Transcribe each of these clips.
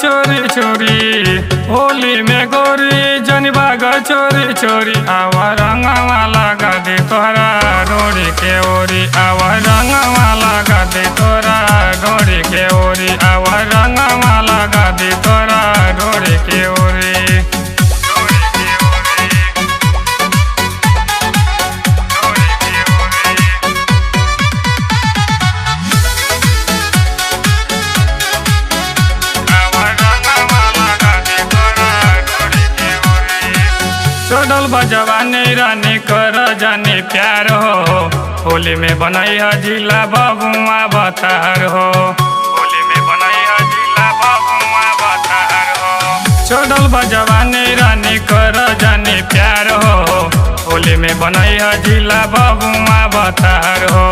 चोरी चोरी होली में गोरी जनी भाग चोरी चोरी आवा रंगवा लगा दे तोहरा डोरी के ओरी आवा रंगवा लगा दे तोरा डोरी के ओरी आवा रंगवा लगा दे तोरा डोरी के ओरी। चढ़ल बजवानी रानी कर जानी प्यार हो होली में बनई जिला बबुआ बतार हो होली में बनई जिला बबुआ बतार हो। चढ़ल बजवानी रानी कर जानी प्यार हो होली में बनई जिला बबुआ बतार हो।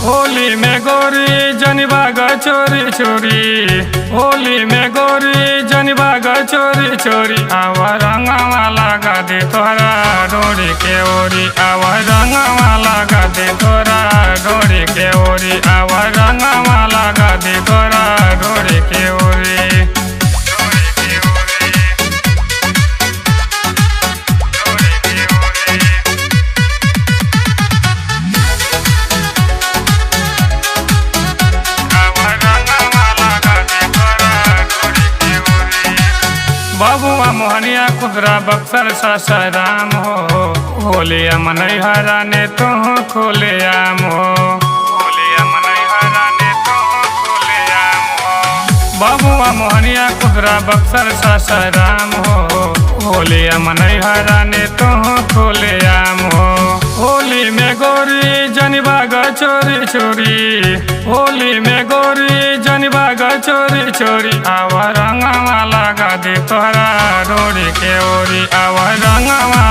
होली में गोरी जनी भाग चोरी चोरी होली में गोरी जनी भाग चोरी चोरी आवा रंगवा लगा दे तोहरा डोरी के ओरी आवा रंगवा लगा दे तोरा डोरी के ओरी आवा रंगवा लगा दे तोरा डोरी के ओरी। बबुआ मोहनिया खुदरा बक्सर सासाराम हो होलिया मनई हरा ने तो खोले आम हो होलिया मनई हरा ने तो खोले आम हो। बबुआ मोहनिया खुदरा बक्सर सासाराम हो होलिया मनई हरा ने तो खोले आम हो। होली में गोरी जनी भाग चोरी चोरी होली में गोरी जनी भाग चोरी चोरी आवा रंगवा लगा दे तोहरा डोरी के ओरी आवा रंगवा